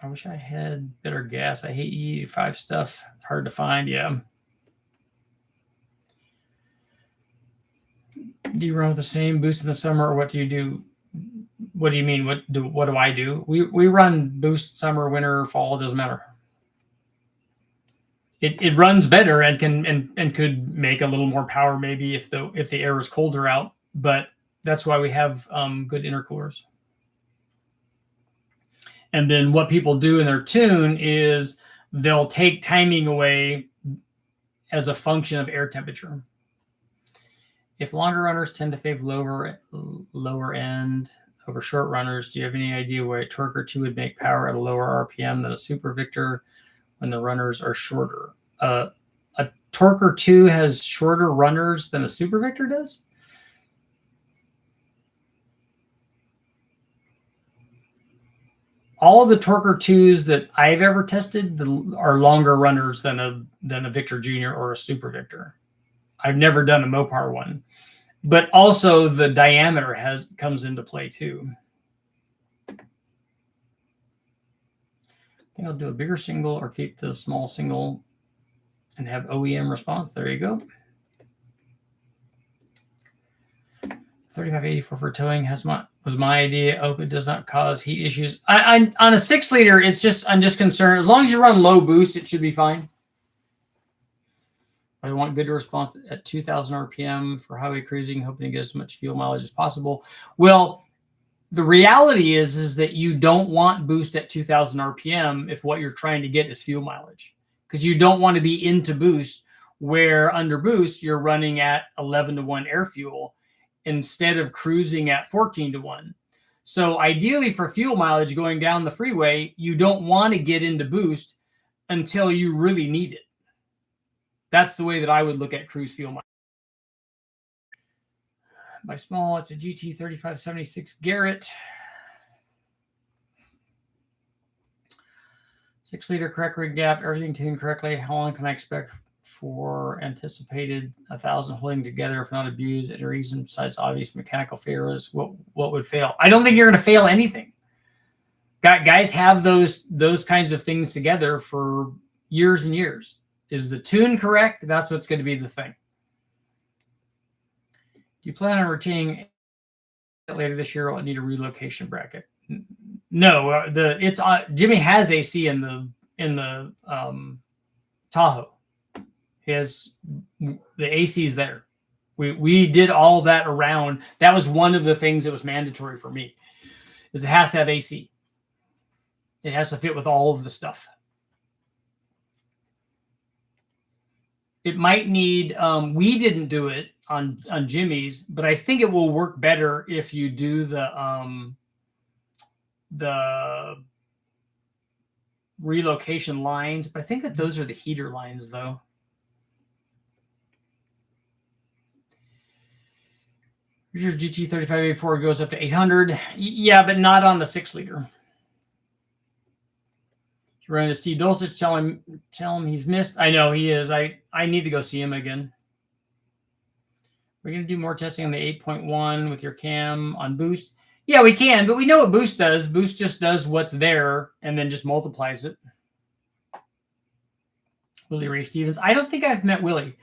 I wish I had better gas. I hate E85 stuff. It's hard to find. Yeah. Do you run with the same boost in the summer, or what do you do? What do you mean? What do I do? We run boost summer, winter, fall, it doesn't matter. It runs better and could make a little more power maybe if the air is colder out, but that's why we have good intercoolers. And then what people do in their tune is they'll take timing away as a function of air temperature. If longer runners tend to favor lower end over short runners, do you have any idea why a torque or two would make power at a lower RPM than a Super Victor when the runners are shorter? A Torque 2 has shorter runners than a Super Victor does? All of the Torque 2s that I've ever tested are longer runners than a Victor Junior or a Super Victor. I've never done a Mopar one, but also the diameter comes into play too. I think I'll do a bigger single or keep the small single and have OEM response. There you go. 3584 for towing was my idea. Hope it does not cause heat issues. On a 6-liter, I'm just concerned. As long as you run low boost, it should be fine. I want good response at 2,000 RPM for highway cruising, hoping to get as much fuel mileage as possible. Well, the reality is that you don't want boost at 2,000 RPM if what you're trying to get is fuel mileage, because you don't want to be into boost where under boost you're running at 11-to-1 air fuel instead of cruising at 14-to-1. So ideally for fuel mileage going down the freeway, you don't want to get into boost until you really need it. That's the way that I would look at cruise fuel mileage. By small, it's a GT 3576 Garrett. 6-liter correct rig gap, everything tuned correctly. How long can I expect for anticipated 1,000 holding together if not abused? Any reason besides obvious mechanical failures? What would fail? I don't think you're going to fail anything. Guys have those kinds of things together for years and years. Is the tune correct? That's what's going to be the thing. Do you plan on retaining later this year? Or need a relocation bracket? No, Jimmy has AC in the Tahoe. He has the AC's there. We did all that around. That was one of the things that was mandatory for me, is it has to have AC. It has to fit with all of the stuff. It might need, we didn't do it on Jimmy's, but I think it will work better if you do the relocation lines. But I think that those are the heater lines, though. Your GT 3584 goes up to 800. Yeah, but not on the 6-liter. You're running to Steve Dulcich, tell him he's missed. I know he is. I need to go see him again. We're going to do more testing on the 8.1 with your cam on boost. Yeah, we can, but we know what boost does. Boost just does what's there and then just multiplies it. Willie Ray Stevens. I don't think I've met Willie.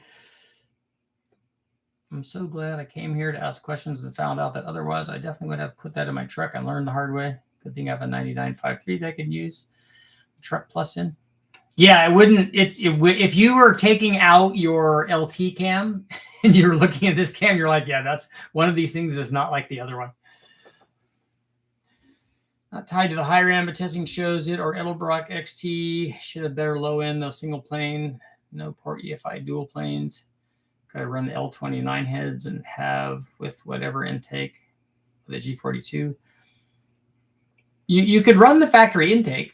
I'm so glad I came here to ask questions and found out that otherwise I definitely would have put that in my truck and learned the hard way. Good thing I have a 99.53 that I can use truck plus in. Yeah, it wouldn't. If you were taking out your LT cam and you were looking at this cam, you're like, yeah, that's one of these things is not like the other one. Not tied to the high ram, but testing shows it. Or Edelbrock XT should have better low end, though single plane, no port EFI dual planes. Could I run the L29 heads and have with whatever intake with a G42? You could run the factory intake.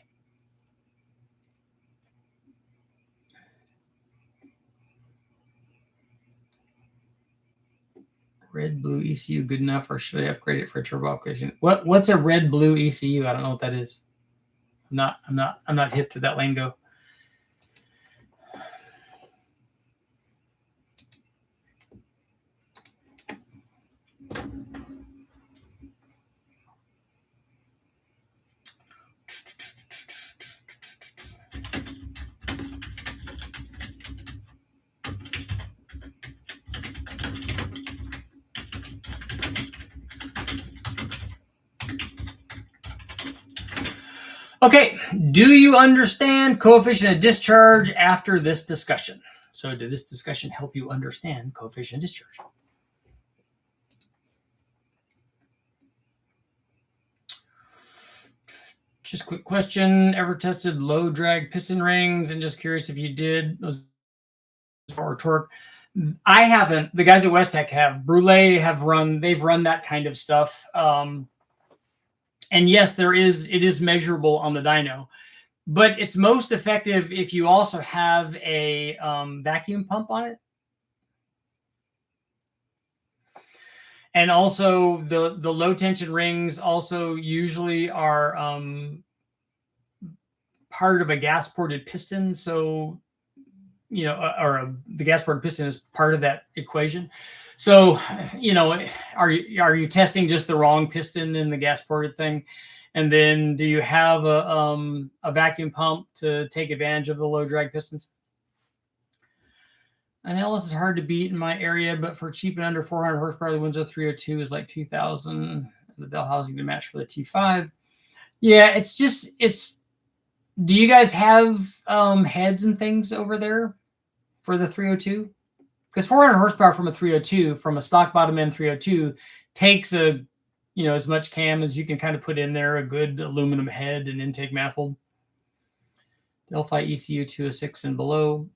Red blue ECU good enough, or should I upgrade it for a turbo application? What's a red blue ECU? I don't know what that is. I'm not hip to that lingo. Okay, do you understand coefficient of discharge after this discussion? So did this discussion help you understand coefficient of discharge? Just a quick question. Ever tested low drag piston rings? And just curious if you did those for torque. I haven't. The guys at WASTEGATES have. Brule have run. They've run that kind of stuff. And yes, it is measurable on the dyno, but it's most effective if you also have a vacuum pump on it. And also the low tension rings also usually are part of a gas ported piston. So, you know, the gas ported piston is part of that equation. So, you know, are you testing just the wrong piston in the gas ported thing? And then do you have a vacuum pump to take advantage of the low drag pistons? An LS is hard to beat in my area, but for cheap and under 400 horsepower, the Windsor 302 is like 2,000. The bell housing to match for the T5. Yeah, it's just, do you guys have heads and things over there for the 302? Because 400 horsepower from a 302, from a stock bottom end 302, takes as much cam as you can kind of put in there, a good aluminum head and intake manifold. Delphi ECU 206 and below.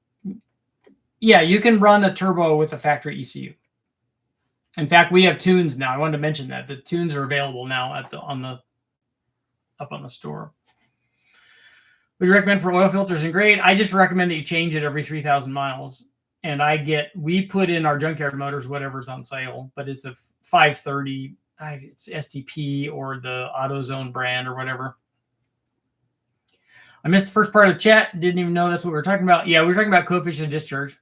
Yeah, you can run a turbo with a factory ECU. In fact, we have tunes now. I wanted to mention that the tunes are available now up on the store. Would you recommend for oil filters and grade? I just recommend that you change it every 3,000 miles. And we put in our junkyard motors, whatever's on sale, but it's a 530. It's STP or the AutoZone brand or whatever. I missed the first part of the chat. Didn't even know that's what we were talking about. Yeah, we were talking about coefficient of discharge.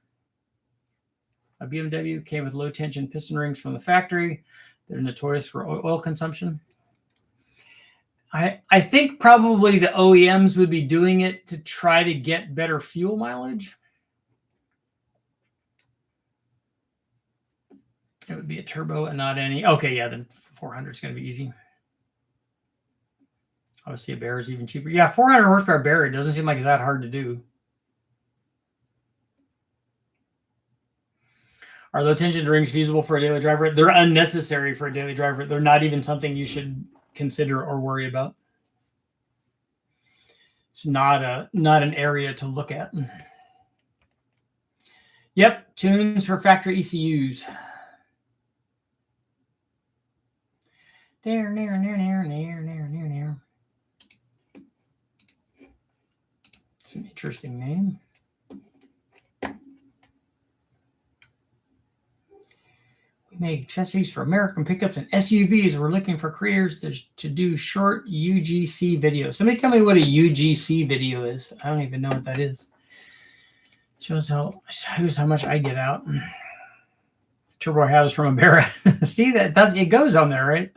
A BMW came with low tension piston rings from the factory. They're notorious for oil consumption. I think probably the OEMs would be doing it to try to get better fuel mileage. It would be a turbo and not any. Okay, yeah, then 400 is going to be easy. Obviously, a Bear is even cheaper. Yeah, 400 horsepower Bear, it doesn't seem like it's that hard to do. Are low tension rings feasible for a daily driver? They're unnecessary for a daily driver. They're not even something you should consider or worry about. It's not an area to look at. Yep, tunes for factory ECUs. There. It's an interesting name. We make accessories for American pickups and SUVs. We're looking for creators to do short UGC videos. Somebody tell me what a UGC video is. I don't even know what that is. Shows how much I get out. Turbo house from a Bear. See that it goes on there, right?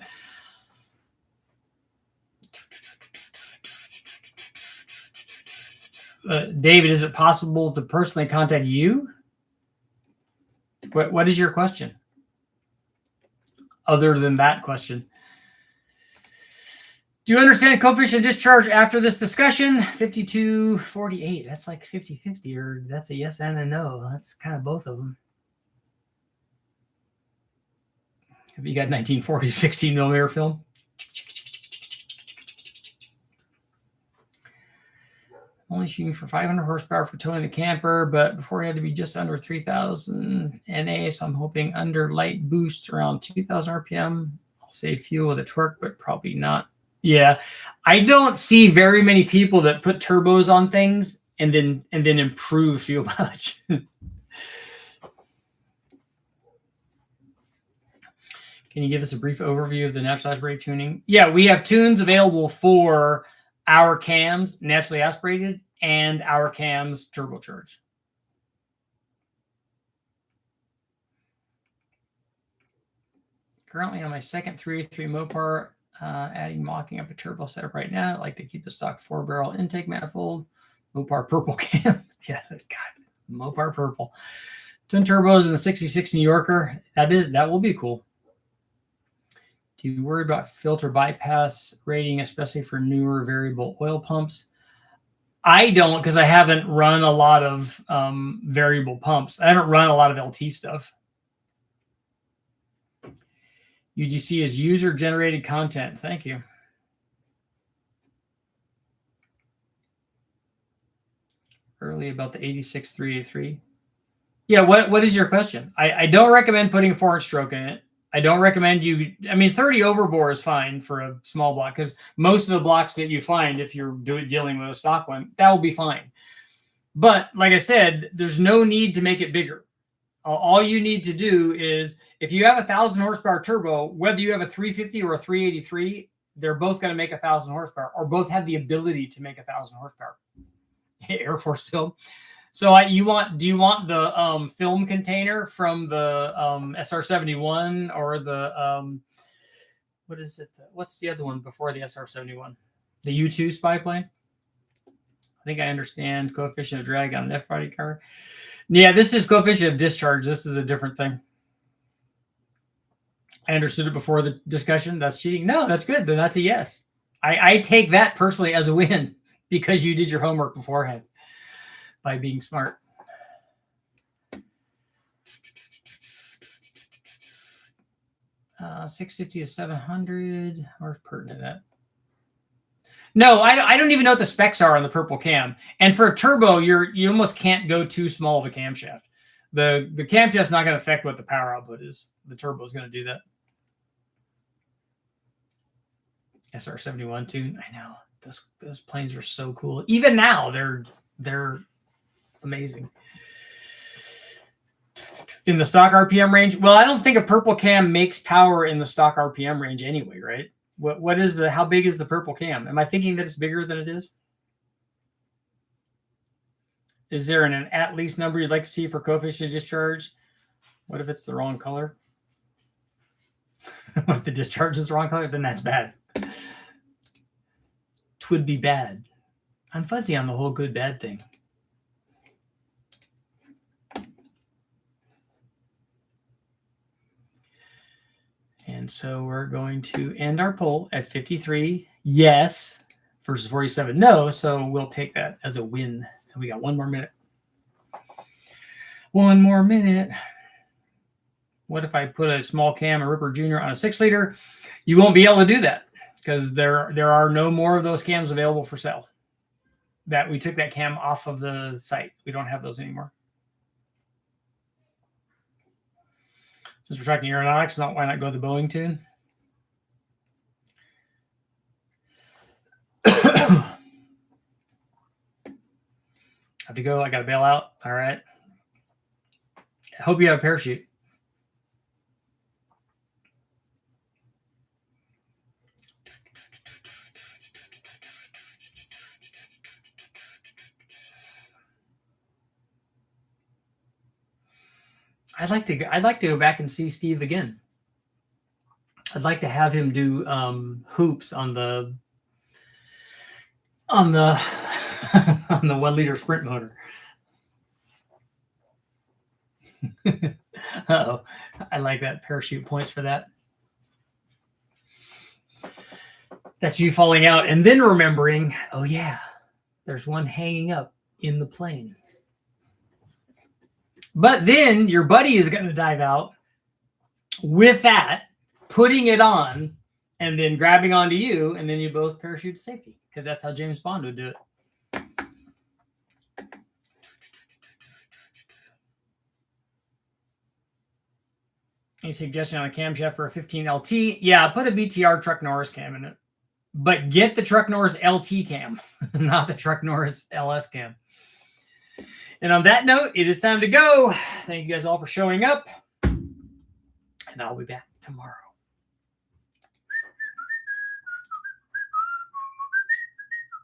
David, is it possible to personally contact you? What is your question? Other than that question. Do you understand coefficient of discharge after this discussion? 52-48. That's like 50-50, or that's a yes and a no. That's kind of both of them. Have you got 1940 16 millimeter film? Only shooting for 500 horsepower for towing the camper, but before it had to be just under 3,000 NA, so I'm hoping under light boosts around 2,000 RPM. I'll save fuel with a torque, but probably not. Yeah, I don't see very many people that put turbos on things and then improve fuel mileage. Can you give us a brief overview of the naturally aspirated tuning? Yeah, we have tunes available for our cams, naturally aspirated, and our cams turbocharged. Currently on my second 383 Mopar, mocking up a turbo setup right now. I like to keep the stock 4-barrel intake manifold. Mopar purple cam. Yeah, God, Mopar purple. Twin turbos in the 66 New Yorker. That will be cool. Do you worry about filter bypass rating, especially for newer variable oil pumps? I don't, because I haven't run a lot of variable pumps. I haven't run a lot of LT stuff. UGC is user-generated content. Thank you. Early about the 86-383. Yeah, what is your question? I don't recommend putting a 4-inch stroke in it. I don't recommend you. I mean, 30 overbore is fine for a small block, because most of the blocks that you find, if you're dealing with a stock one, that will be fine. But like I said, there's no need to make it bigger. All you need to do is, if you have 1,000 horsepower turbo, whether you have a 350 or a 383, they're both going to make 1,000 horsepower, or both have the ability to make 1,000 horsepower. Air Force film. So do you want the film container from the SR-71 or the what is it? What's the other one before the SR-71? The U-2 spy plane. I think I understand coefficient of drag on an F-body car. Yeah, this is coefficient of discharge. This is a different thing. I understood it before the discussion. That's cheating. No, that's good. Then that's a yes. I take that personally as a win, because you did your homework beforehand by being smart. Uh, 650 to 700. Where's pertinent at? No, I don't even know what the specs are on the purple cam. And for a turbo, you almost can't go too small of a camshaft. The camshaft's not going to affect what the power output is. The turbo is going to do that. SR-71 too. I know. Those planes are so cool. Even now, they're amazing. In the stock RPM range, well, I don't think a purple cam makes power in the stock RPM range anyway, right? What is how big is the purple cam? Am I thinking that it's bigger than it is? Is there an at least number you'd like to see for coefficient of discharge? What if it's the wrong color? What if the discharge is the wrong color? Then that's bad. Twould be bad. I'm fuzzy on the whole good bad thing. And so we're going to end our poll at 53 yes versus 47 no. So we'll take that as a win. And we got one more minute. One more minute. What if I put a small cam, a Ripper Junior, on a 6-liter? You won't be able to do that, because there are no more of those cams available for sale. That we took that cam off of the site. We don't have those anymore. Since we're talking aeronautics, why not go the Boeing tune? Have to go. I got to bail out. All right. I hope you have a parachute. I'd like to go back and see Steve again. I'd like to have him do hoops on the on the 1-liter sprint motor. Uh-oh. I like that. Parachute points for that. That's you falling out and then remembering, oh yeah, there's one hanging up in the plane. But then your buddy is going to dive out with that, putting it on, and then grabbing onto you, and then you both parachute to safety, because that's how James Bond would do it. Any suggestion on a camshaft for a 15 LT? Yeah, put a BTR Truck Norris cam in it. But get the Truck Norris LT cam, not the Truck Norris LS cam. And on that note, it is time to go. Thank you guys all for showing up. And I'll be back tomorrow.